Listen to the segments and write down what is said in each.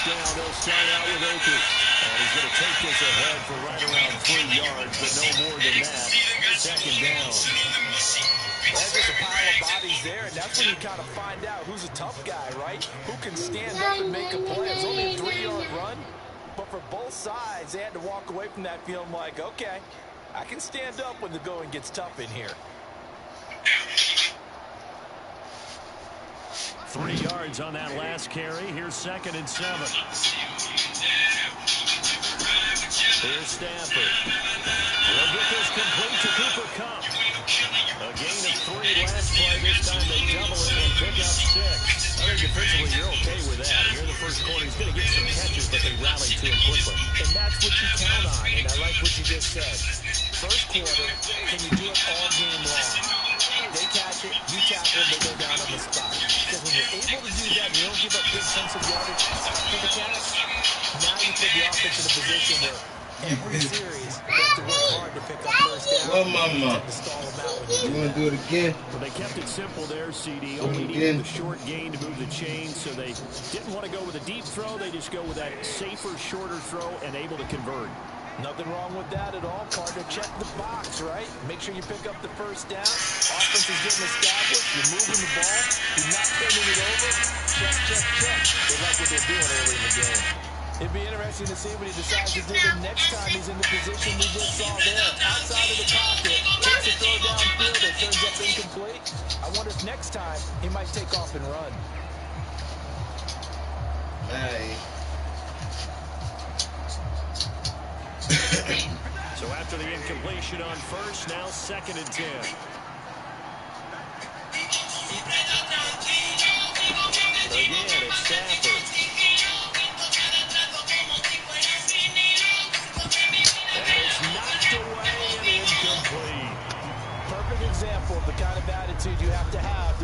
down. They'll start out with Akers. And he's going to take this ahead for right around 3 yards, but no more than that. Second down. There's just a pile of bodies there, and that's when you kind of find out who's a tough guy, right? Who can stand up and make a play. It was only a 3-yard run, but for both sides, they had to walk away from that feeling like, okay, I can stand up when the going gets tough in here. 3 yards on that last carry. Here's 2nd and 7. Here's Stafford. They'll get this complete to Cooper Kupp. A gain of 3 last play. This time they double it and pick up 6. I think defensively you're okay with that. Here in the first quarter, he's going to get some catches, but they rally to him quickly. And that's what you count on, and I like what you just said. First quarter, can you do it all game long? They catch it, you tackle it, they go down on the spot. Because when you're able to do that, you don't give up big chunks of yardage for the catch. Now you put the offense in a position where every series they have to work hard to pick up first down. Well, mama, you want to do it again? Well, they kept it simple there, CD. Only needed the short gain to move the chain, so they didn't want to go with a deep throw. They just go with that safer, shorter throw and able to convert. Nothing wrong with that at all, partner. Check the box, right? Make sure you pick up the first down. Offense is getting established. You're moving the ball. You're not turning it over. Check, check, check. They like what they're doing early in the game. It'd be interesting to see what he decides to do the next time he's in the position we just saw there. Outside of the pocket, takes a throw downfield that turns up incomplete. I wonder if next time he might take off and run. Hey. So after the incompletion on first, now 2nd and 10. Again, it's Stafford. And it's knocked away and incomplete. Perfect example of the kind of attitude you have to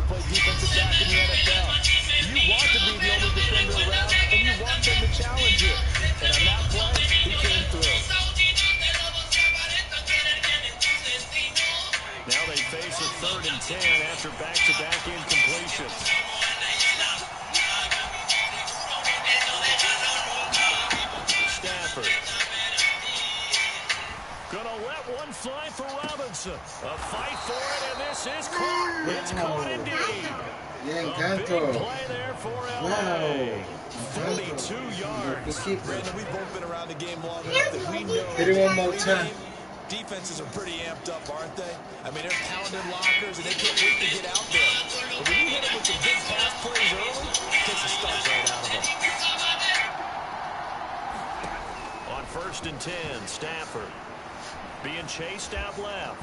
play defensive back in the NFL. You want to be the only defender around, and you want them to challenge you. And on that play, he came through. Now they face a 3rd and 10 after back-to-back incompletions. Stafford. Gonna let one fly for Robinson. A fight for it, and this is caught. It's caught indeed. A big play there for LA. 32 yards. Brandon, we've both been around the game long enough that we know. Hit it one more time. Defenses are pretty amped up, aren't they? I mean, they're pounding lockers, and they can't wait to get out there. But when you hit them with some big pass plays early, it takes a start right out of them. On 1st and 10, Stafford being chased out left.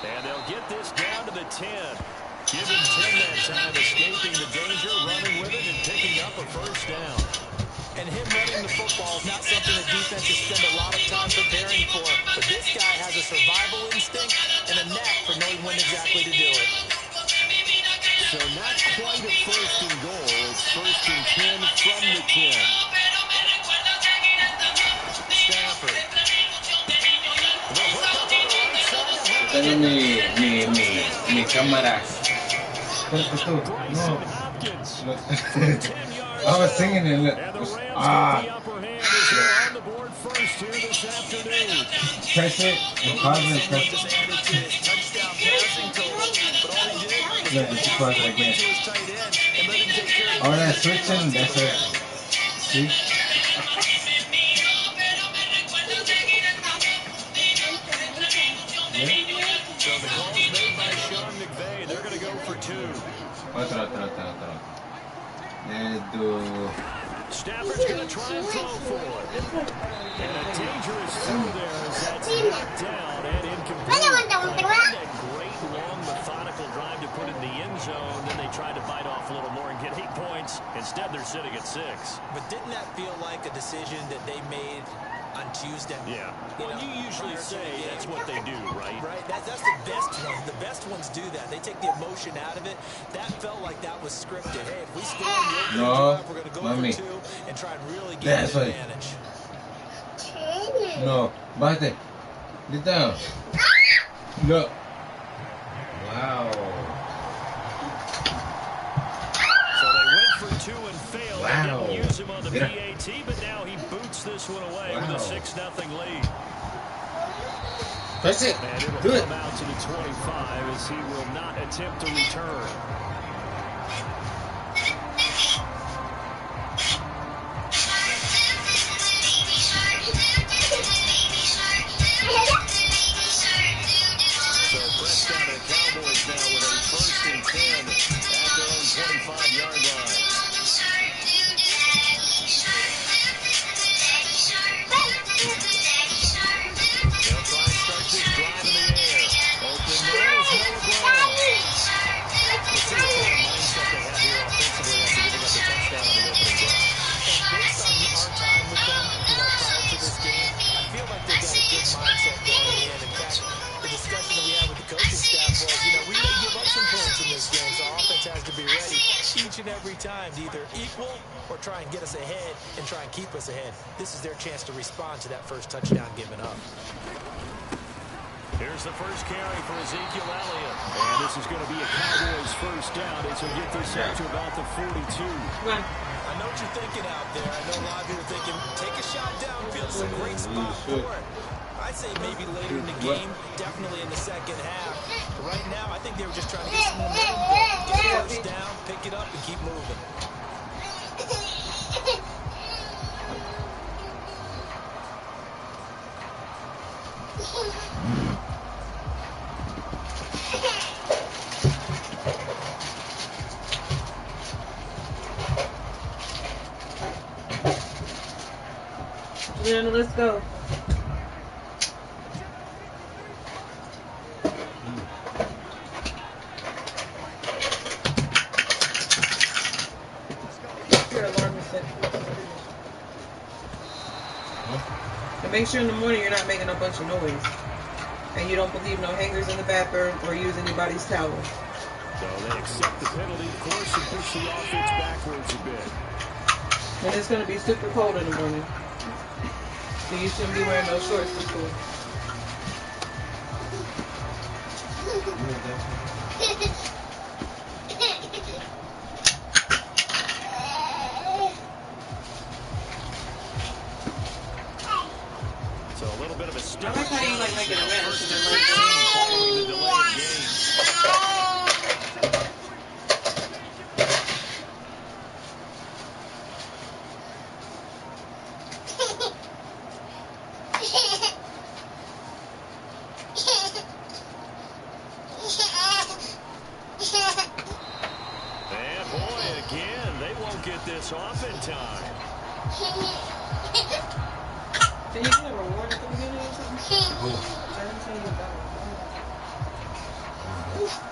And they'll get this down to the 10. Give him 10 that time, escaping the danger, running with it, and picking up a first down. And him running the football is not something that defenses spend a lot of time preparing for. But this guy has a survival instinct and a knack for knowing when exactly to do it. So not quite a 1st and goal. It's 1st and 10 from the 10. Stafford. Mi cámara. Bryson Hopkins for 10 yards. I was singing it. And the Rams get the upper hand as they're on the board first here this afternoon. Press it and pause it. Press Just added to his touchdown passing total. But all he did was Yeah, it's pause it again. to his tight end and let him take care of Oh, that's switching. That's it. See? So the call is made by Sean McVay. They're going to go for 2. Otro. Stafford's going to try and throw for it. And a dangerous throw there as that's knocked down and incomplete. That great, long, methodical drive to put in the end zone. Then they tried to bite off a little more and get 8 points. Instead, they're sitting at 6. But didn't that feel like a decision that they made on Tuesday? Yeah. Well, you usually say that's what they do, right? Right. That's the best one. The best ones do that. They take the emotion out of it. That felt like that was scripted. Hey, if we score in the opening drive, we're going to go for 2 and try and really get an advantage. No, bate. Get down. No. Wow. PAT, but now he boots this one away with a 6-0 lead. Press it. And it'll Do it. come out to the 25 as he will not attempt to return. So Prescott and the Cowboys now with a 1st and 10 at their own 25-yard line. They'll try and start this drive in the air. Open there is Noah Brown. We'll see what kind of mindset they have here offensively after giving up the touchdown on the opening drive. And based on our time with them, prior to this game, I feel like they've got a good mindset going in. In fact, the discussion that we had with the coaching staff was, we may give up some points in this game, so our offense has to be ready each and every time to either equal or try and get us ahead and try and keep us ahead. This is their chance to respond to that first touchdown given up. Here's the first carry for Ezekiel Elliott. And this is going to be a Cowboys first down as he'll get this up to about the 42. I know what you're thinking out there. I know a lot of you are thinking, take a shot downfield. It's a great spot for it. I'd say maybe later in the game, definitely in the second half. But right now, I think they were just trying to get some momentum, get the first down, pick it up, and keep moving. Juliana, let's go. Your alarm is set. And make sure in the morning you're not making a bunch of noise. And you don't believe no hangers in the bathroom or use anybody's towel. So they accept the penalty, of course, and push the offense backwards a bit. And it's going to be super cold in the morning. So you shouldn't be wearing those shorts to school. So a little bit of a step. I like how you like making a mess. Following the delayed game. And boy, again, they won't get this off in time. Did you get a reward at the beginning or something? Who? I didn't see you got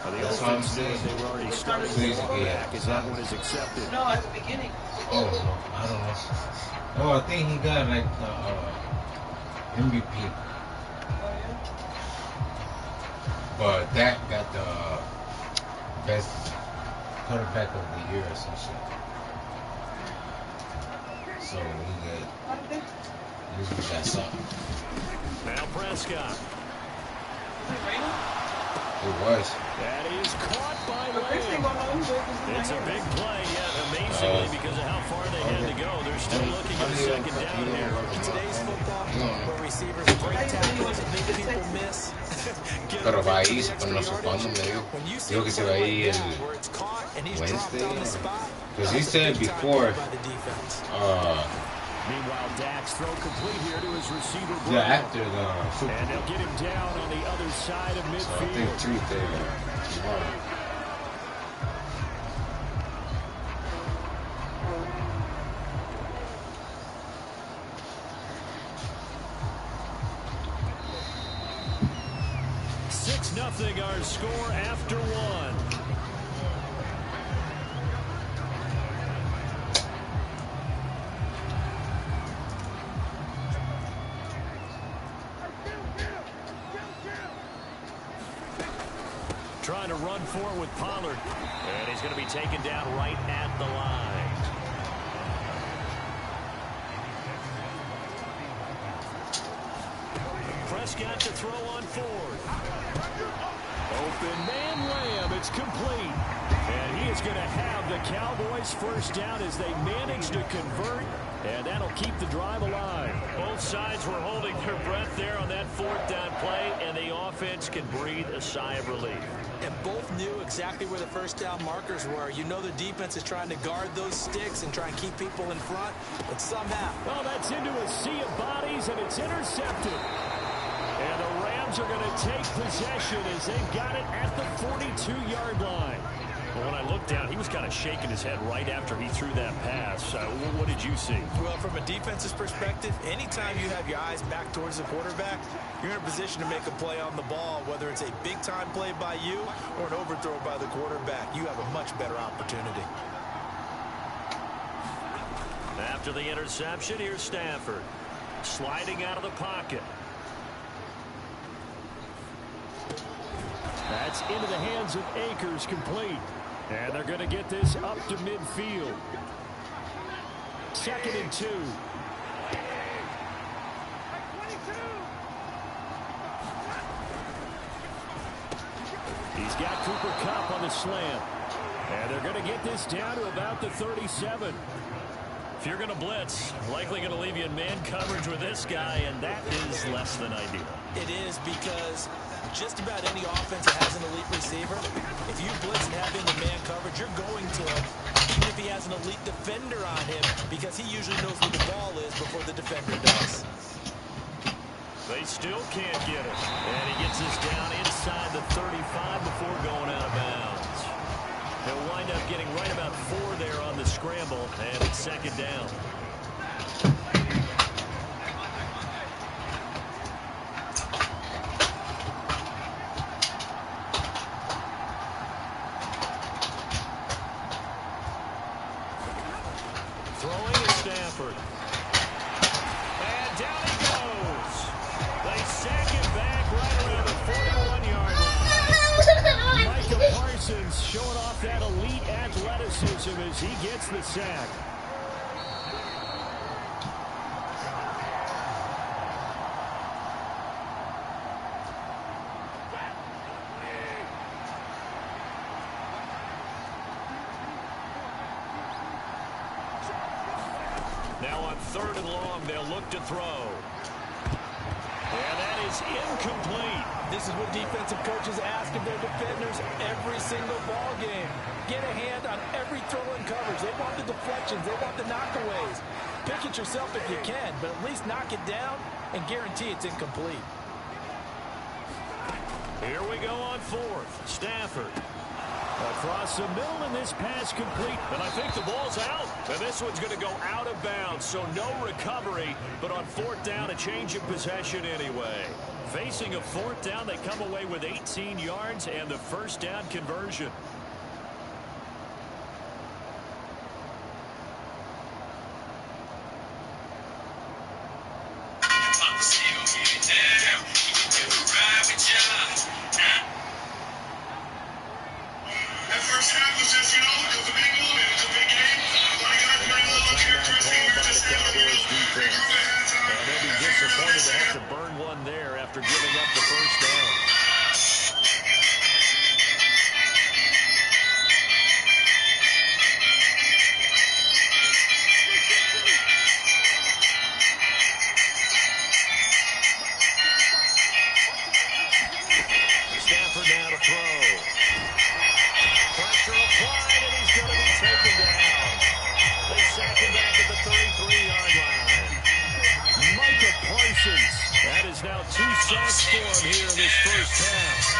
The That's what I'm offense saying. says they were already starting to Please, go yeah. back as that one is accepted. No, at the beginning. Oh, no, I don't know. Oh, I think he got like the MVP. Oh, yeah? But that got the best quarterback of the year or some shit. So How did they? he got something. Now Prescott. Is it raining? It was. That is caught by But Chris ain't Lamb. going home, so it's It's a big play, yet amazingly, because of how far they had to go. They're still looking at a second down here. In today's football, where receivers are great tackles and make people miss. Pero va ahí, se pone los cuando me dijo. When you see Dijo que se va ahí el where it's caught and he's dropped Wednesday. on the spot, Because he said before, by the defense. Meanwhile, Dak's throw complete here to his receiver, yeah, Brown. after the Super And they'll get him down on the other side of So I think midfield. Tuesday or tomorrow. Nothing our score after one. Trying to run for it with Pollard. And he's going to be taken down right at the line. Prescott to throw on Ford. Open man Lamb. It's complete. And he is going to have the Cowboys first down as they manage to convert, and that'll keep the drive alive. Both sides were holding their breath there on that fourth down play, and the offense can breathe a sigh of relief. And both knew exactly where the first down markers were. You know the defense is trying to guard those sticks and try and keep people in front, but somehow. Well, that's into a sea of bodies, and it's intercepted. And the Rams are going to take possession as they've got it at the 42-yard line. Well, when I looked down, he was kind of shaking his head right after he threw that pass. What did you see? Well, from a defense's perspective, anytime you have your eyes back towards the quarterback, you're in a position to make a play on the ball, whether it's a big-time play by you or an overthrow by the quarterback. You have a much better opportunity. After the interception, here's Stafford. Sliding out of the pocket. That's into the hands of Akers, complete. And they're going to get this up to midfield. 2nd and 2. He's got Cooper Kupp on the slant. And they're going to get this down to about the 37. If you're going to blitz, likely going to leave you in man coverage with this guy, and that is less than ideal. It is, because just about any offense that has an elite receiver, if you blitz and have him in man coverage, you're going to him, even if he has an elite defender on him, because he usually knows where the ball is before the defender does. They still can't get it. And he gets this down inside the 35 before going out of bounds. He'll wind up getting right about 4 there on the scramble, and it's 2nd down. Throwing to Stafford. And down he goes. They sack it back right around the 41-yard line. Micah Parsons showing off that elite athleticism as he gets the sack. Now on 3rd and long, they'll look to throw. And that is incomplete. This is what defensive coaches ask of their defenders every single ball game. Get a hand on every throw in coverage. They want the deflections. They want the knockaways. Pick it yourself if you can, but at least knock it down and guarantee it's incomplete. Here we go on 4th. Stafford. Across the middle, and this pass complete. And I think the ball's out. And this one's going to go out of bounds, so no recovery. But on 4th down, a change of possession anyway. Facing a 4th down, they come away with 18 yards and the first down conversion. Disappointed to have to burn one there after giving up the first down. Stafford now to throw. Pressure applied, and he's going to be taken down. They sack him back at the 33-yard line. Micah Parsons. That is now 2 sacks for him here in this first half.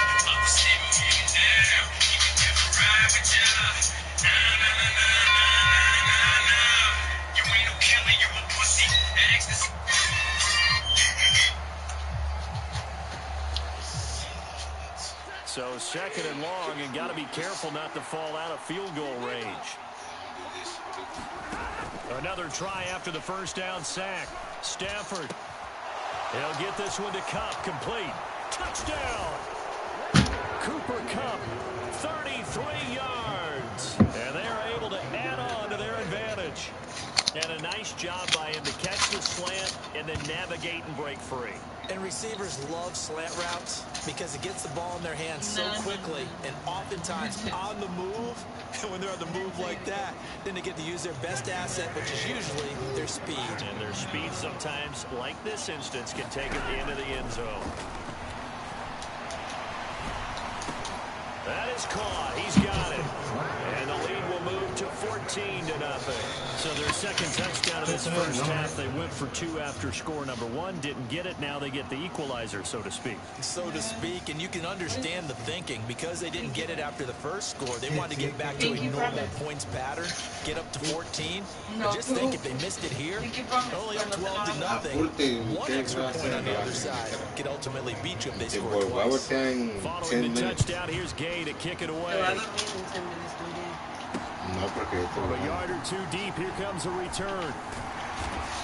So 2nd and long, and got to be careful not to fall out of field goal range. Another try after the first down sack. Stafford. He'll get this one to Kupp, complete. Touchdown! Cooper Kupp, 33 yards. And they're able to add on to their advantage. And a nice job by him to catch the slant and then navigate and break free. And receivers love slant routes because it gets the ball in their hands so quickly and oftentimes on the move. when they're on the move like that, then they get to use their best asset, which is usually their speed. And their speed sometimes, like this instance, can take them into the end zone. That is caught. He's got it. And the lead will move to 14-0. So their second touchdown of this first half. They went for 2 after score number 1. Didn't get it. Now they get the equalizer, so to speak. So to speak, and you can understand the thinking. Because they didn't get it after the first score, they wanted to get back to a normal points pattern, get up to 14. But just think, if they missed it here, only up 12-0. One extra point on the other side could ultimately beat you if they score twice. Following the touchdown, here's Gay to kick it away. A yard or 2 deep. Here comes a return.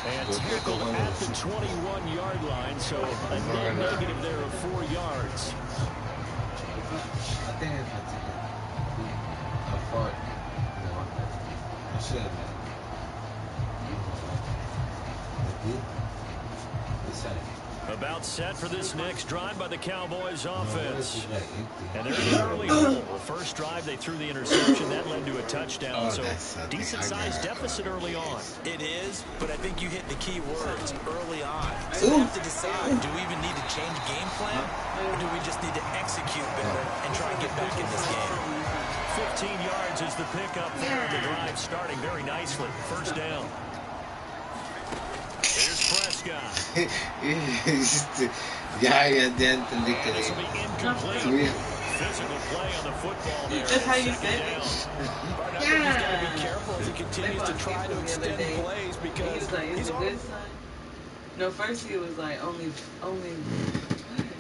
And tackled at the 21-yard line, so a net negative there of 4 yards. I think if I take it, I thought, I should have About set for this next drive by the Cowboys offense. And there's an early goal. The first drive, they threw the interception. That led to a touchdown. So decent-sized deficit early on. It is, but I think you hit the key words early on. So we have to decide, do we even need to change game plan? Or do we just need to execute better and try and get back in this game? 15 yards is the pickup there. The drive starting very nicely. First down. Here's Prescott. This will be incomplete. Physical play on the football there. That's how you said it. He's got to be careful as he continues to try to extend plays because he was like, "Is it good, son?" No, first he was like, only.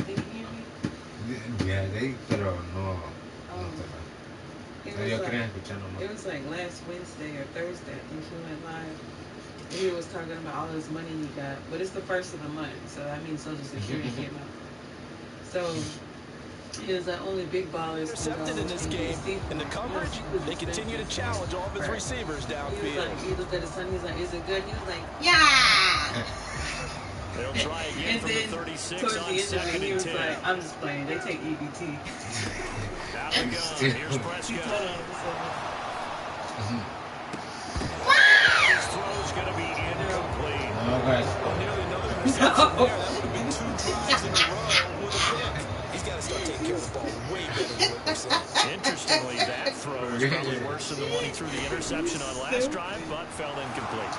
Did you hear me? Yeah, they pero no. It was like last Wednesday or Thursday. I think he went live. He was talking about all this money he got, but it's the first of the month, so that means Social Security came out. So he was like, only big ballers. Intercepted in this game, and the coverage, they continue to challenge all of his receivers downfield. He looked at his son, he's like, "Is it good?" He was like, "Yeah." They'll try again and from then the 36 towards on the end of second it, he and was 10. like, "I'm just playing. They take EBT." Out we go. Here's Prescott. His throw's going to be incomplete. Nearly another interception there. That would have been 2 drives in a row with a pick. He's got to start taking care of the ball way better than what we're saying. Interestingly, that throw is probably worse than the one he threw the interception on last drive, but fell incomplete.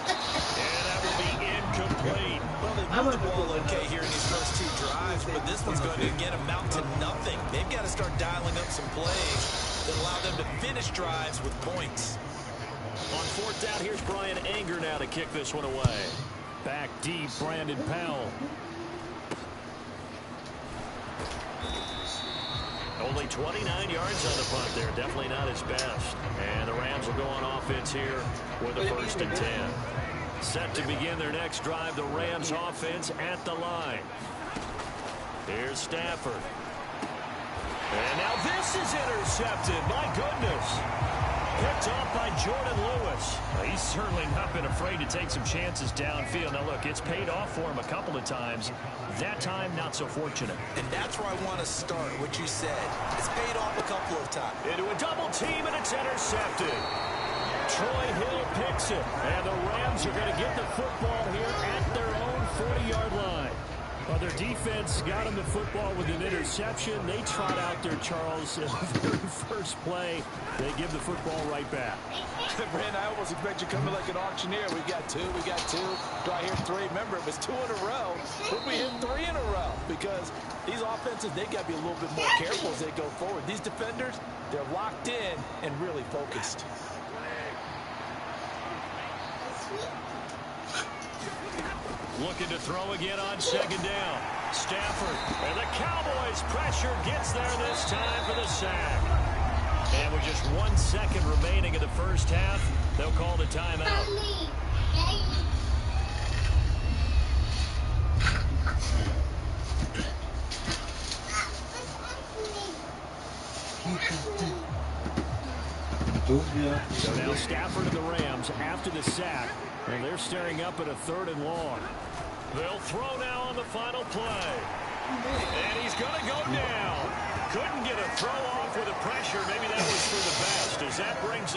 And that will be incomplete. Well, they moved the ball okay here in these first 2 drives, but this one's going to again amount to nothing. They've got to start dialing up some plays that allow them to finish drives with points. On 4th down, here's Brian Anger now to kick this one away. Back deep, Brandon Powell. Only 29 yards on the punt there. Definitely not his best. And the Rams will go on offense here with a 1st and 10. Set to begin their next drive, the Rams offense at the line. Here's Stafford. And now this is intercepted. My goodness. Picked off by Jordan Lewis. He's certainly not been afraid to take some chances downfield. Now, look, it's paid off for him a couple of times. That time, not so fortunate. And that's where I want to start, what you said. It's paid off a couple of times. Into a double team, and it's intercepted. Troy Hill picks it. And the Rams are going to get the football here at their own 40-yard line. Well, their defense got him the football with an interception. They trot out there, Charles, in the very first play. They give the football right back. Brand, I almost expect you coming like an auctioneer. We got 2, we got 2. Do I hear 3? Remember, it was 2 in a row. But we hit 3 in a row because these offenses, they got to be a little bit more careful as they go forward. These defenders, they're locked in and really focused. Looking to throw again on 2nd down. Stafford. And the Cowboys pressure gets there this time for the sack. And with just 1 second remaining in the first half, they'll call the timeout. So now Stafford and the Rams after the sack. And they're staring up at a 3rd and long. They'll throw now on the final play. And he's going to go down. Couldn't get a throw off with the pressure. Maybe that was for the back.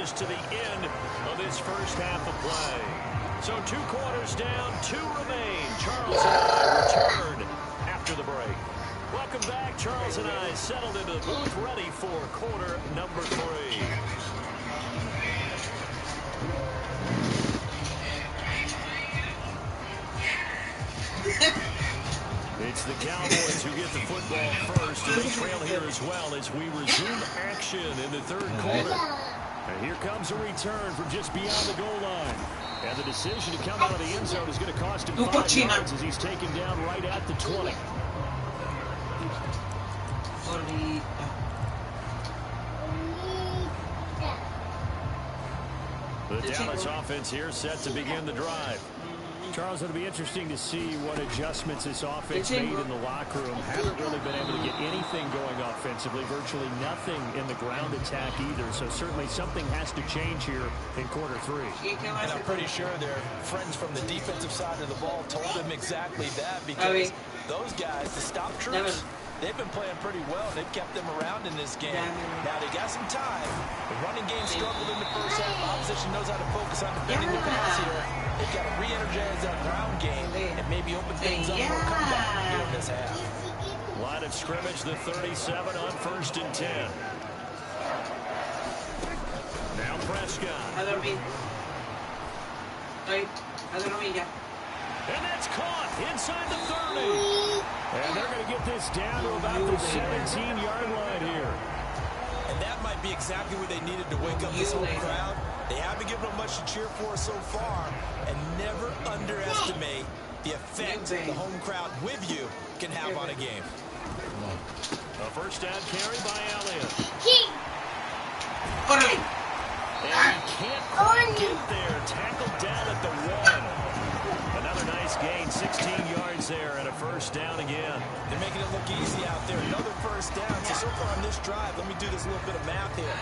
us to the end of this first half of play. So 2 quarters down, 2 remain. Charles and I return after the break. Welcome back. Charles and I settled into the booth, ready for quarter number 3. It's the Cowboys who get the football first, and they trail here as well as we resume action in the 3rd quarter. And here comes a return from just beyond the goal line. And the decision to come out of the end zone is going to cost him 5 yards as he's taken down right at the 20. The Dallas offense here set to begin the drive. Charles, it'll be interesting to see what adjustments this offense made in the locker room. Haven't really been able to get anything going offensively, virtually nothing in the ground attack either. So certainly something has to change here in quarter 3. And I'm pretty sure their friends from the defensive side of the ball told them exactly that, because those guys, the stop troops, they've been playing pretty well. They've kept them around in this game. Now they got some time. The running game struggled in the first half. Opposition knows how to focus on defending the pass here. They've got to re-energize that ground game and maybe open things up for a comeback here in this half. Line of scrimmage, the 37 on 1st and 10. Now Prescott. And that's caught inside the 30. And they're going to get this down to about the 17-yard line here. And that might be exactly what they needed to wake up this whole crowd. They haven't given them much to cheer for so far. And never underestimate the effect the home crowd with you can have on a game. A first down carry by Elliott. And he can't quite get there. Tackled down at the 1. Another nice gain, 16 yards there, and a first down again. They're making it look easy out there. Another first down. So far on this drive, let me do this little bit of math here.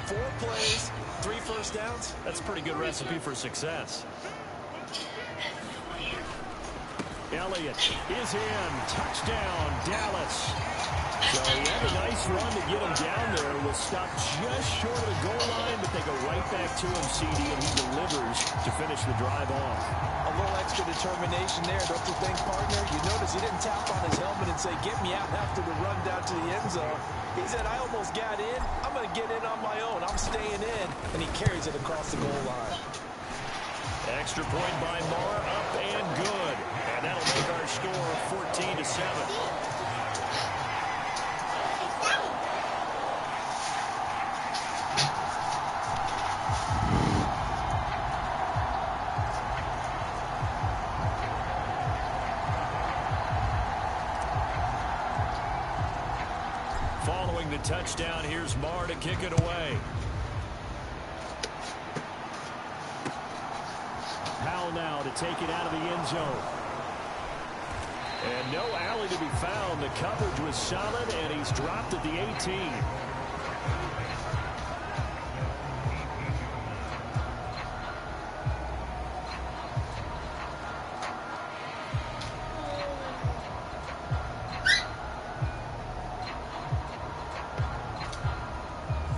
4 plays, 3 first downs. That's a pretty good recipe for success. Elliott is in. Touchdown, Dallas. So he had a nice run to get him down there. Will stop just short of the goal line, but they go right back to him, CD, and he delivers to finish the drive off. A little extra determination there, don't you think, partner? You notice he didn't tap on his helmet and say, get me out after the run down to the end zone. He said, I almost got in. I'm going to get in on my own. I'm staying in. And he carries it across the goal line. Extra point by Moore, up and good. And that'll make our score 14-7. Following the touchdown, here's Marr to kick it away. Powell now to take it out of the end zone. And no alley to be found. The coverage was solid, and he's dropped at the 18.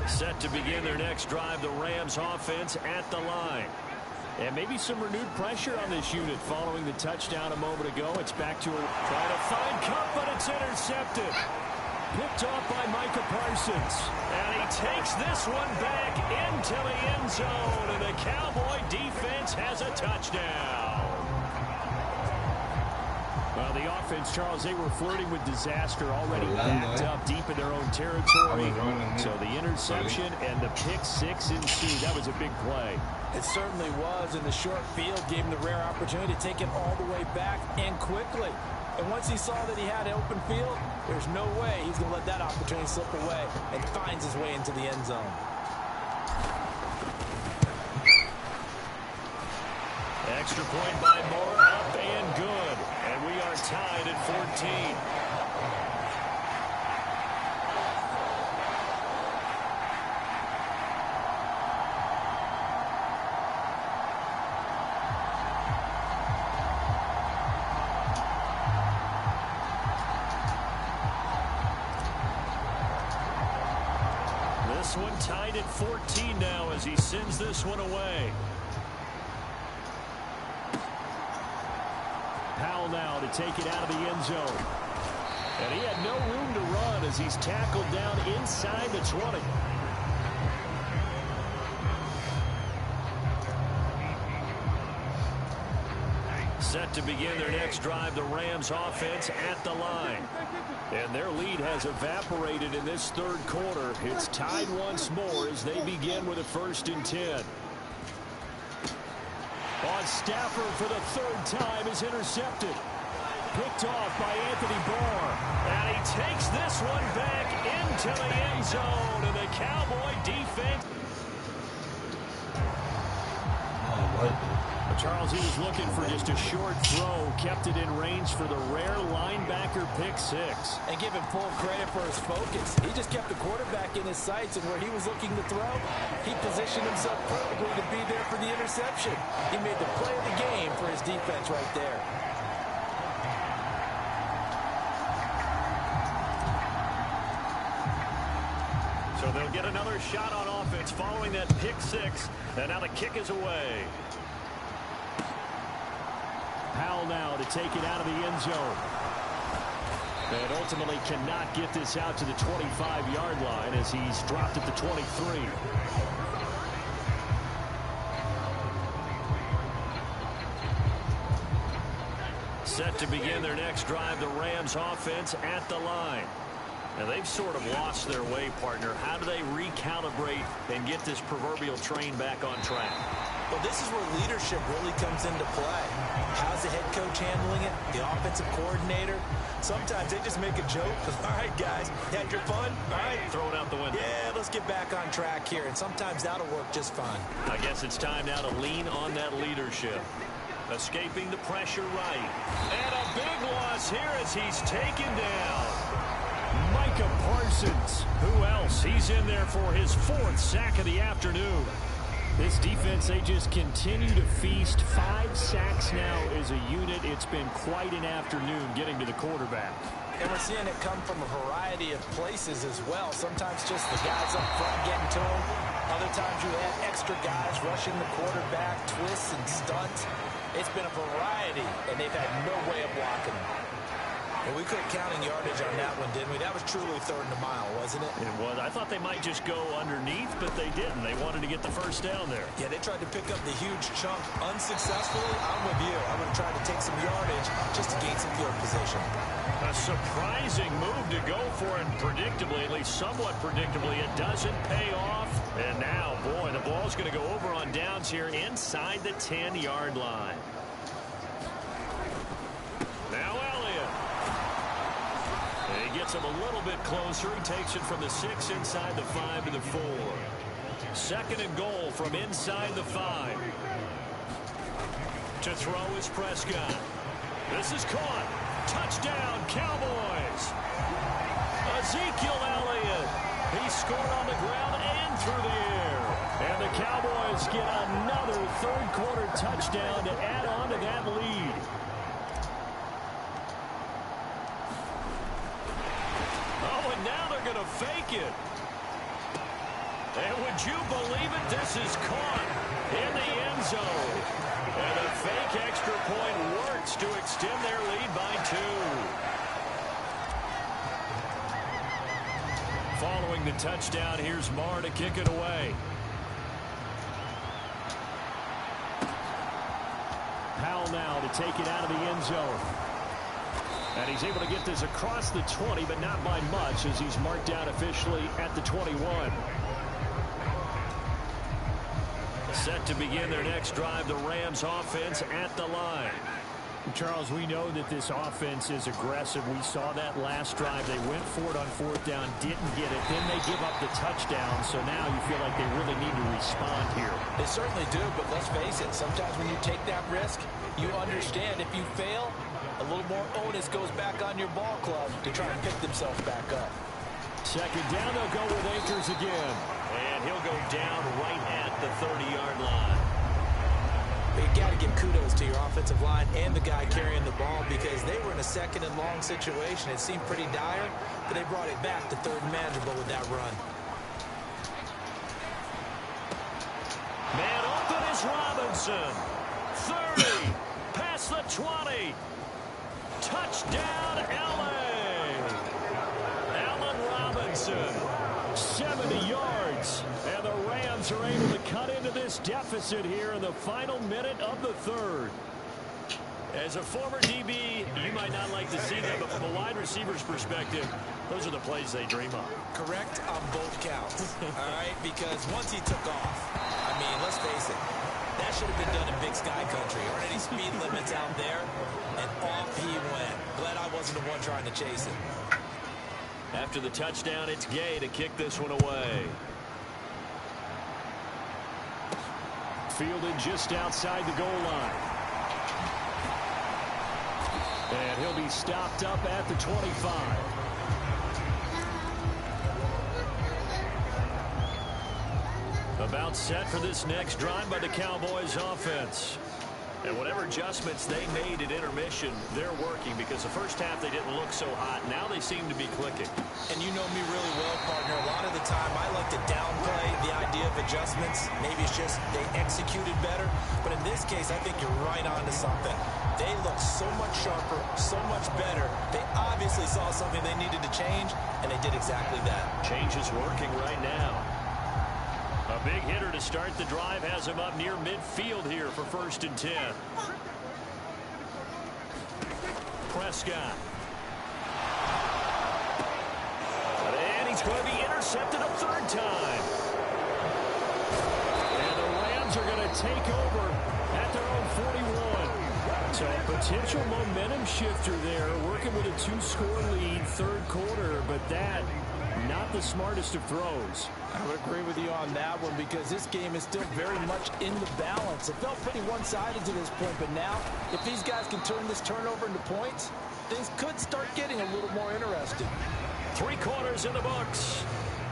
Set to begin their next drive, the Rams offense at the line. And maybe some renewed pressure on this unit following the touchdown a moment ago. It's back to trying to find Cup, but it's intercepted. Picked off by Micah Parsons. And he takes this one back into the end zone. And the Cowboy defense has a touchdown. Well, the offense, Charles, they were flirting with disaster, already backed up deep in their own territory. So the interception and the pick 6 ensued. That was a big play. It certainly was, and the short field gave him the rare opportunity to take it all the way back and quickly. And once he saw that he had an open field, there's no way he's going to let that opportunity slip away, and finds his way into the end zone. Extra point by Moore, up and good. And we are tied at 14. one tied at 14 now as he sends this one away. Powell now to take it out of the end zone. And he had no room to run as he's tackled down inside the 20. Set to begin their next drive, the Rams offense at the line. And their lead has evaporated in this third quarter. It's tied once more as they begin with a 1st and 10. On Stafford for the third time is intercepted. Picked off by Anthony Barr. And he takes this one back into the end zone. And the Cowboy defense. Charles, he was looking for just a short throw, kept it in range for the rare linebacker pick 6. And give him full credit for his focus. He just kept the quarterback in his sights, and where he was looking to throw, he positioned himself perfectly to be there for the interception. He made the play of the game for his defense right there. So they'll get another shot on offense following that pick 6, and now the kick is away. Powell now to take it out of the end zone. And ultimately cannot get this out to the 25-yard line as he's dropped at the 23. Set to begin their next drive, the Rams offense at the line. Now they've sort of lost their way, partner. How do they recalibrate and get this proverbial train back on track? Well, this is where leadership really comes into play. How's the head coach handling it? The offensive coordinator? Sometimes they just make a joke. All right, guys, you had your fun? All right. Throw it out the window. Yeah, let's get back on track here. And sometimes that'll work just fine. I guess it's time now to lean on that leadership. Escaping the pressure right. And a big loss here as he's taken down. Micah Parsons. Who else? He's in there for his 4th sack of the afternoon. This defense, they just continue to feast. 5 sacks now as a unit. It's been quite an afternoon getting to the quarterback. And we're seeing it come from a variety of places as well. Sometimes just the guys up front getting to him. Other times you have extra guys rushing the quarterback, twists and stunts. It's been a variety, and they've had no way of blocking him. Well, we couldn't count in yardage on that one, didn't we? That was truly 3rd and a mile, wasn't it? It was. I thought they might just go underneath, but they didn't. They wanted to get the first down there. Yeah, they tried to pick up the huge chunk unsuccessfully. I'm with you. I would have tried to take some yardage just to gain some field position. A surprising move to go for it predictably, at least somewhat predictably. It doesn't pay off. And now, boy, the ball's going to go over on downs here inside the 10-yard line. Now Elliott. He gets him a little bit closer. He takes it from the 6 inside the 5 to the 4. 2nd and goal from inside the 5. To throw is Prescott. This is caught. Touchdown, Cowboys. Ezekiel Elliott. He scored on the ground and through the air. And the Cowboys get another 3rd quarter touchdown to add on to that lead. To fake it. And would you believe it? This is caught in the end zone. And a fake extra point works to extend their lead by 2. Following the touchdown, here's Marr to kick it away. Powell now to take it out of the end zone. And he's able to get this across the 20, but not by much as he's marked down officially at the 21. Set to begin their next drive, the Rams offense at the line. Charles, we know that this offense is aggressive. We saw that last drive. They went for it on 4th down, didn't get it. Then they give up the touchdown, so now you feel like they really need to respond here. They certainly do, but let's face it. Sometimes when you take that risk, you understand if you fail, a little more onus goes back on your ball club to try and pick themselves back up. 2nd down, they'll go with Akers again. And he'll go down right at the 30-yard line. But you got to give kudos to your offensive line and the guy carrying the ball because they were in a 2nd and long situation. It seemed pretty dire, but they brought it back to 3rd and manageable with that run. Robinson. 30. Past the 20. Touchdown, L.A. Allen Robinson. 70 yards. And the Rams are able to cut into this deficit here in the final minute of the third. As a former DB, you might not like to see that, but from a wide receiver's perspective, those are the plays they dream of. Correct on both counts, all right? Because once he took off, I mean, let's face it, that should have been done in Big Sky Country. Aren't any speed limits out there? And off he went. Glad I wasn't the one trying to chase him. After the touchdown, it's Gay to kick this one away. Fielded just outside the goal line. And he'll be stopped up at the 25. About set for this next drive by the Cowboys offense. And whatever adjustments they made at intermission, they're working, because the first half they didn't look so hot. Now they seem to be clicking. And you know me really well, partner. A lot of the time I like to downplay the idea of adjustments. Maybe it's just they executed better. But in this case, I think you're right on to something. They look so much sharper, so much better. They obviously saw something they needed to change, and they did exactly that. Change is working right now. A big hitter to start the drive has him up near midfield here for 1st and 10. Prescott. And he's going to be intercepted a 3rd time. And the Rams are going to take over at their own 41. So a potential momentum shifter there, working with a 2-score lead, 3rd quarter, but that not the smartest of throws. I would agree with you on that one, because this game is still very much in the balance. It felt pretty one-sided to this point, but now if these guys can turn this turnover into points, things could start getting a little more interesting. 3 quarters in the books.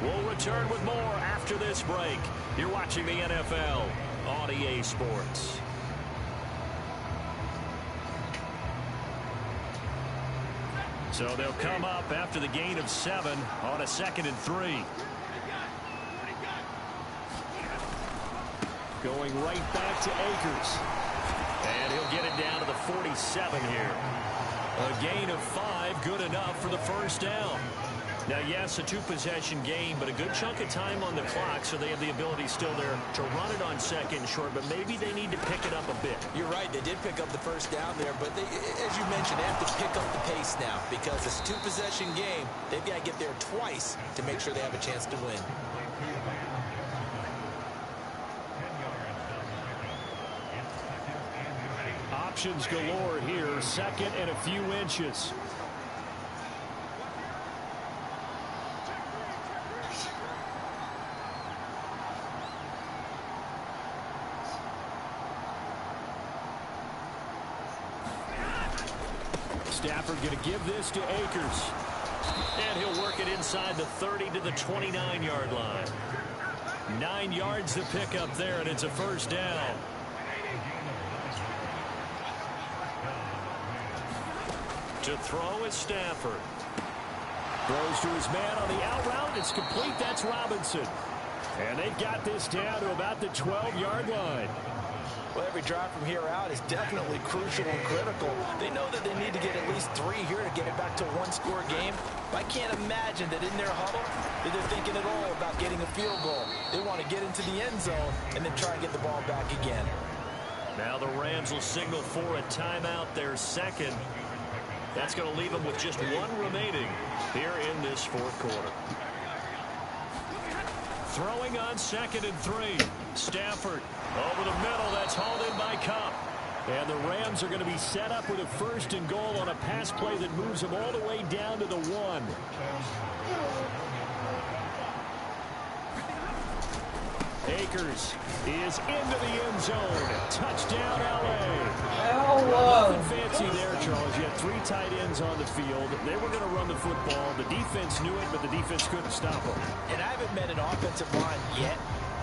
We'll return with more after this break. You're watching the NFL on EA Sports. So they'll come up after the gain of 7 on a 2nd and 3. Going right back to Akers. And he'll get it down to the 47 here. A gain of 5, good enough for the 1st down. Now, yes, a 2-possession game, but a good chunk of time on the clock, so they have the ability still there to run it on 2nd and short, but maybe they need to pick it up a bit. You're right, they did pick up the 1st down there, but they, as you mentioned, they have to pick up the pace now, because it's a 2-possession game. They've got to get there twice to make sure they have a chance to win. Options galore here, 2nd and a few inches. Stafford going to give this to Akers. And he'll work it inside the 30 to the 29-yard line. 9 yards to pick up there, and it's a 1st down. To throw is Stafford. Throws to his man on the out route. It's complete. That's Robinson. And they've got this down to about the 12-yard line. Well, every drive from here out is definitely crucial and critical. They know that they need to get at least 3 here to get it back to a 1-score game. But I can't imagine that in their huddle that they're thinking at all about getting a field goal. They want to get into the end zone and then try and get the ball back again. Now the Rams will signal for a timeout, their 2nd. That's going to leave them with just 1 remaining here in this 4th quarter. Throwing on 2nd and 3. Stafford over the middle. That's hauled in by Cup. And the Rams are going to be set up with a 1st and goal on a pass play that moves them all the way down to the 1. Akers is into the end zone. Touchdown, L.A. Nothing fancy there, Charles. You had 3 tight ends on the field. They were going to run the football. The defense knew it, but the defense couldn't stop them. And I haven't met an offensive line yet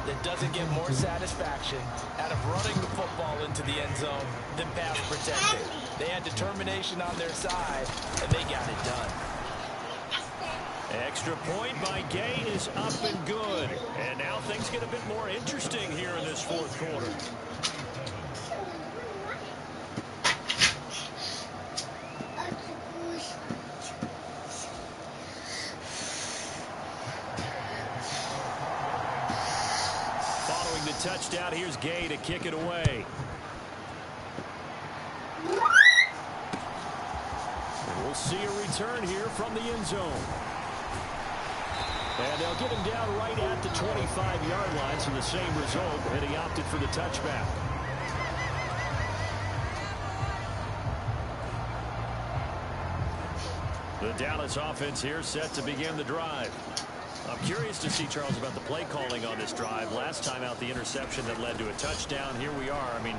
that doesn't get more satisfaction out of running the football into the end zone than pass protecting. They had determination on their side, and they got it done. Extra point by Gain is up and good. And now things get a bit more interesting here in this 4th quarter. touchdown. Here's Gay to kick it away. And we'll see a return here from the end zone. And they'll get him down right at the 25-yard line, so the same result, and he opted for the touchback. The Dallas offense here set to begin the drive. I'm curious to see, Charles, about the play calling on this drive. Last time out, the interception that led to a touchdown. Here we are. I mean,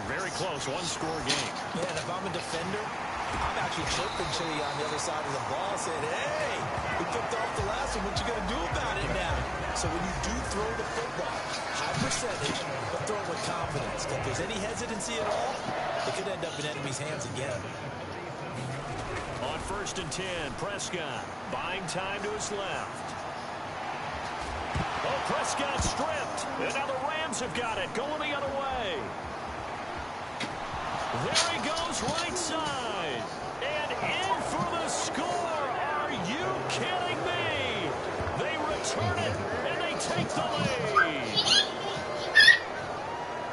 very close, one-score game. Yeah, and if I'm a defender, I'm actually chirping Chili on the other side of the ball saying, hey, we picked off the last one. What you going to do about it now? So when you do throw the football, high percentage, but throw it with confidence. If there's any hesitancy at all, it could end up in enemy's hands again. On 1st and 10, Prescott buying time to his left. Oh, Prescott stripped. And now the Rams have got it, going the other way. There he goes, right side. And in for the score. Are you kidding me? They return it, and they take the lead.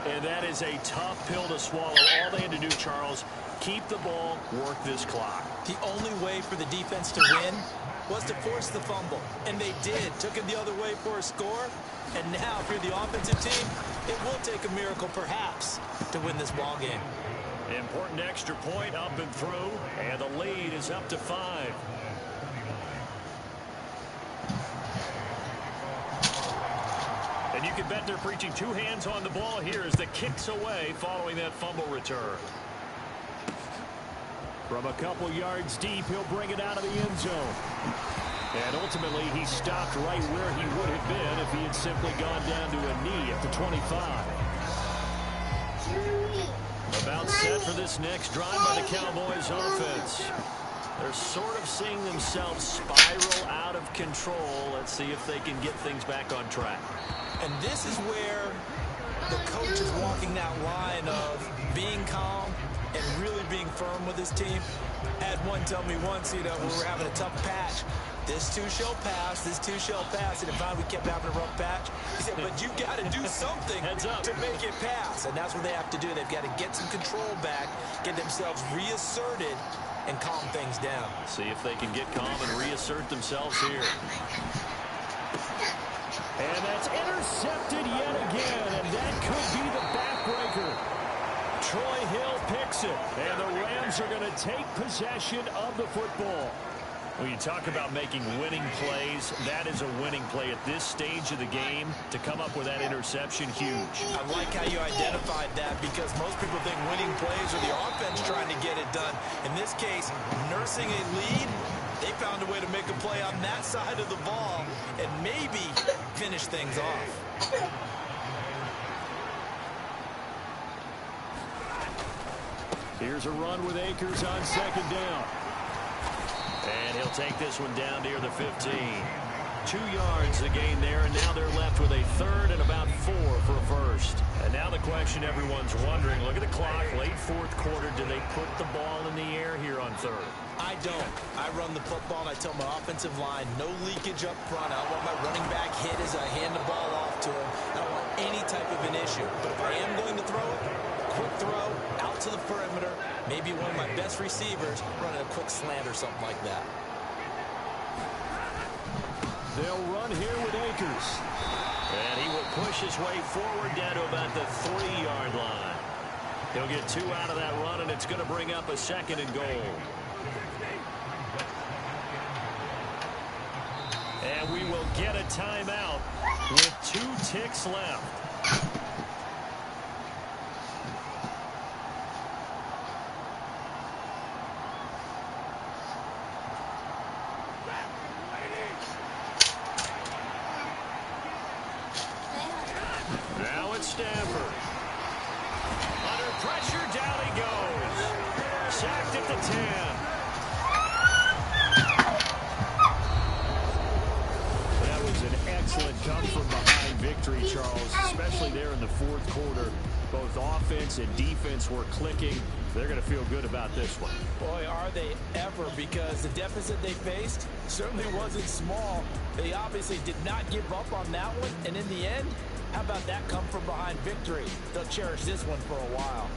And that is a tough pill to swallow. All they had to do, Charles, keep the ball, work this clock. The only way for the defense to win was to force the fumble. And they did. Took it the other way for a score. And now, if you're the offensive team, it will take a miracle, perhaps, to win this ball game. Important extra point up and through, and the lead is up to 5. And you can bet they're preaching 2 hands on the ball here as the kick's away following that fumble return. From a couple yards deep, he'll bring it out of the end zone. And ultimately, he stopped right where he would have been if he had simply gone down to a knee at the 25. About set for this next drive by the Cowboys offense. They're sort of seeing themselves spiral out of control. Let's see if they can get things back on track. And this is where the coach is walking that line of being calm and really being firm with his team. I had one tell me once, you know, when we were having a tough patch, this too shall pass, this too shall pass. And if we kept having a rough patch, he said, but you got to do something to make it pass. And that's what they have to do. They've got to get some control back, get themselves reasserted, and calm things down. See if they can get calm and reassert themselves here. And that's intercepted yet again, and that could be the backbreaker. Troy Hill picks it, and the Rams are going to take possession of the football. When you talk about making winning plays, that is a winning play at this stage of the game. To come up with that interception, huge. I like how you identified that, because most people think winning plays are the offense trying to get it done. In this case, nursing a lead, they found a way to make a play on that side of the ball and maybe finish things off. Here's a run with Akers on 2nd down. And he'll take this one down near the 15. 2 yards the gain there, and now they're left with a 3rd and about 4 for a first. And now the question everyone's wondering, look at the clock, late 4th quarter, do they put the ball in the air here on 3rd? I don't. I run the football, and I tell my offensive line, no leakage up front. I don't want my running back hit as I hand the ball off to him. I don't want any type of an issue. But if I am going to throw it, quick throw, out to the perimeter, maybe one of my best receivers running a quick slant or something like that. They'll run here with Akers. And he will push his way forward down to about the 3-yard line. He'll get 2 out of that run, and it's going to bring up a 2nd and goal. And we will get a timeout with 2 ticks left. Now it's Stafford. Under pressure, down he goes. Sacked at the 10. That was an excellent come-from-behind victory, Charles, especially there in the 4th quarter. Both offense and defense were clicking. They're going to feel good about this one. Boy, are they ever, because the deficit they faced certainly wasn't small. They obviously did not give up on that one, and in the end, How about that come from behind victory? They'll cherish this one for a while.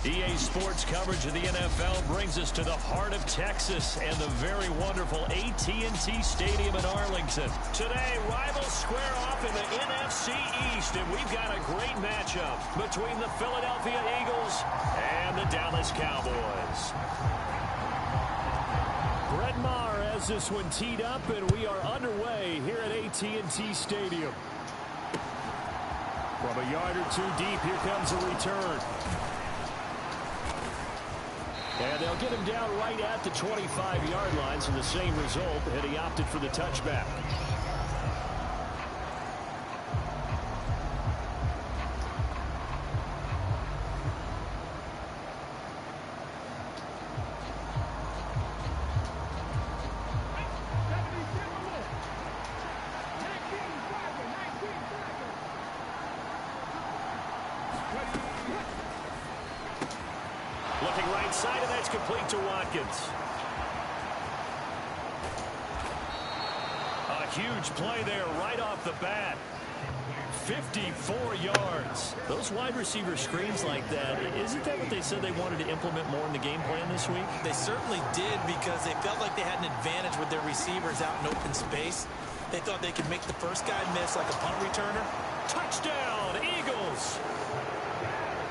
EA Sports coverage of the NFL brings us to the heart of Texas and the very wonderful AT&T Stadium in Arlington. Today, rivals square off in the NFC East, and we've got a great matchup between the Philadelphia Eagles and the Dallas Cowboys. Brett Maher has this one teed up, and we are underway here at AT&T Stadium. From a yard or two deep, here comes a return. And they'll get him down right at the 25-yard line, so the same result, and he opted for the touchback. Looking right side, and that's complete to Watkins. A huge play there right off the bat. 54 yards. Those wide receiver screens like that, isn't that what they said they wanted to implement more in the game plan this week? They certainly did, because they felt like they had an advantage with their receivers out in open space. They thought they could make the first guy miss like a punt returner. Touchdown, Eagles!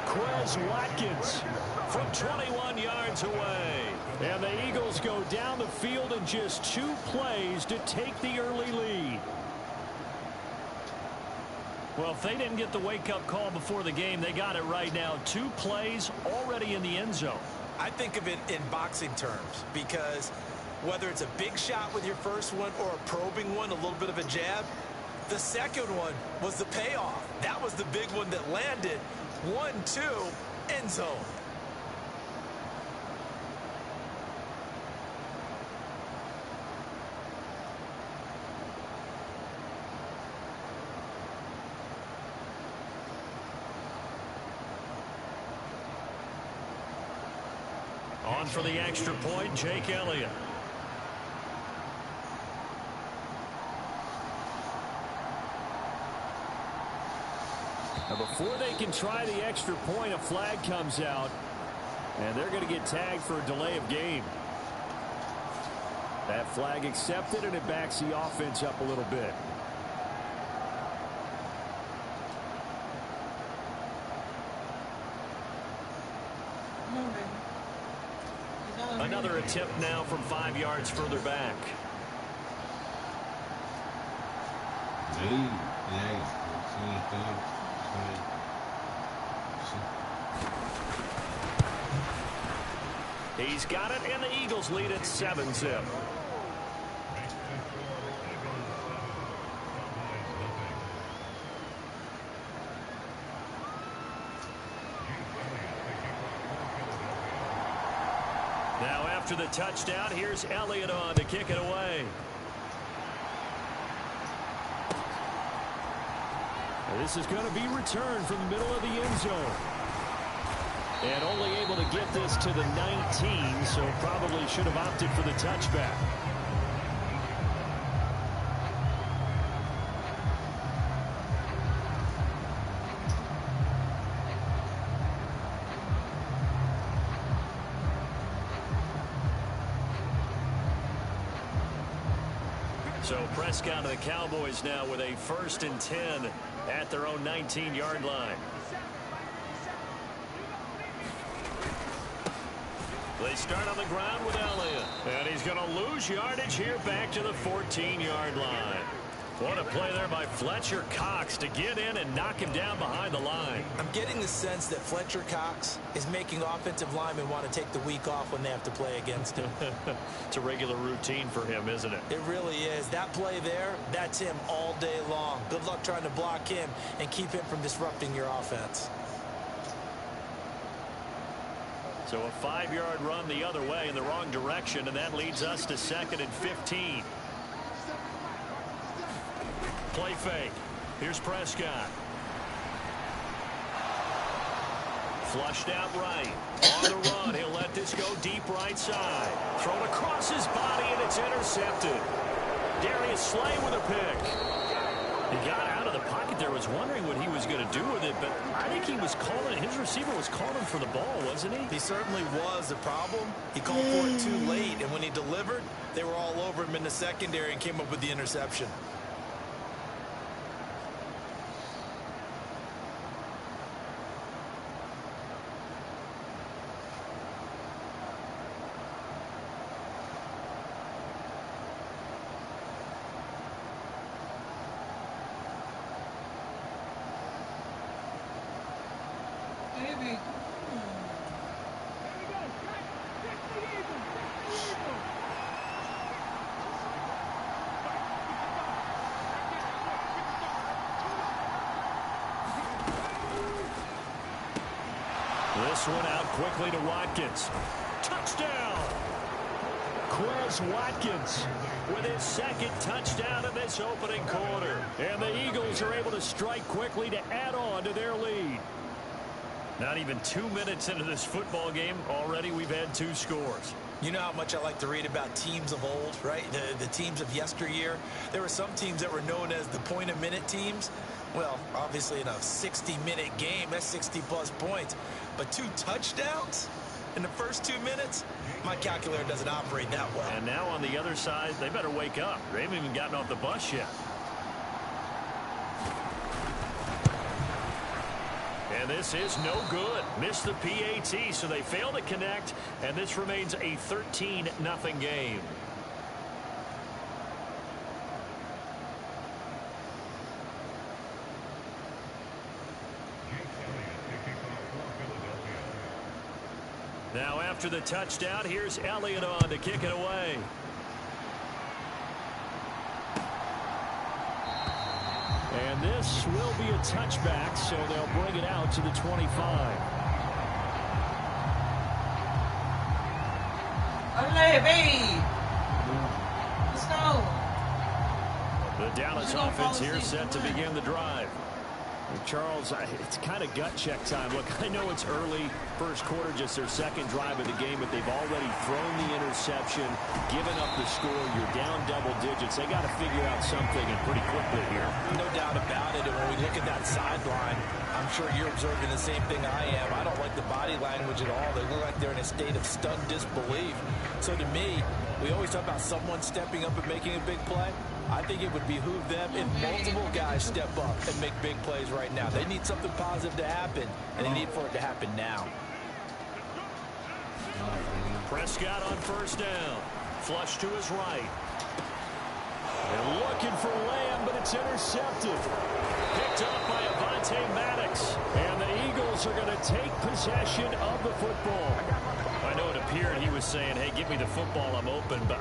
Quez Watkins from 21 yards away. And the Eagles go down the field in just 2 plays to take the early lead. Well, if they didn't get the wake-up call before the game, they got it right now. 2 plays already in the end zone. I think of it in boxing terms, because whether it's a big shot with your first one or a probing one, a little bit of a jab, the second one was the payoff. That was the big one that landed. 1-2, end zone. On for the extra point, Jake Elliott. Now before they can try the extra point, a flag comes out, and they're going to get tagged for a delay of game. That flag accepted, and it backs the offense up a little bit. Another attempt now from 5 yards further back. He's got it, and the Eagles lead at 7-zip. Now after the touchdown, here's Elliott on to kick it away. This is going to be returned from the middle of the end zone. And only able to get this to the 19, so probably should have opted for the touchback. So Prescott and the Cowboys now with a 1st and 10 at their own 19-yard line. They start on the ground with Elliott. And he's going to lose yardage here back to the 14-yard line. What a play there by Fletcher Cox to get in and knock him down behind the line. I'm getting the sense that Fletcher Cox is making offensive linemen want to take the week off when they have to play against him. It's a regular routine for him, isn't it? It really is. That play there, that's him all day long. Good luck trying to block him and keep him from disrupting your offense. So a 5-yard run the other way in the wrong direction, and that leads us to 2nd and 15. Play fake. Here's Prescott. Flushed out right. On the run, he'll let this go deep right side. Thrown across his body, and it's intercepted. Darius Slay with a pick. He got out of the pocket there, was wondering what he was going to do with it, but I think he was calling, his receiver was calling for the ball, wasn't he? He certainly was. The problem, he called for it too late, and when he delivered, they were all over him in the secondary and came up with the interception. This one out quickly to Watkins. Touchdown! Quez Watkins with his 2nd touchdown in this opening quarter. And the Eagles are able to strike quickly to add on to their lead. Not even 2 minutes into this football game, already we've had 2 scores. You know how much I like to read about teams of old, right? The teams of yesteryear. There were some teams that were known as the point-a-minute teams. Well, obviously in a 60-minute game, that's 60-plus points. But 2 touchdowns in the first 2 minutes? My calculator doesn't operate that well. And now on the other side, they better wake up. They haven't even gotten off the bus yet. And this is no good. Missed the PAT, so they fail to connect, and this remains a 13-0 game. Now after the touchdown, here's Elliott on to kick it away. And this will be a touchback, so they'll bring it out to the 25. Let's go. The Dallas offense here set to begin the drive. Charles, it's kind of gut check time. Look, I know it's early, first quarter, just their 2nd drive of the game, but they've already thrown the interception, given up the score. You're down double digits. They got to figure out something, and pretty quickly here. No doubt about it. And when we look at that sideline, I'm sure you're observing the same thing I am. I don't like the body language at all. They look like they're in a state of stunned disbelief. So to me, we always talk about someone stepping up and making a big play. I think it would behoove them if multiple guys step up and make big plays right now. They need something positive to happen, and they need for it to happen now. Prescott on 1st down. Flush to his right. And looking for Lamb, but it's intercepted. Picked up by Avonte Maddox. And the Eagles are going to take possession of the football. I know it appeared he was saying, hey, give me the football, I'm open, but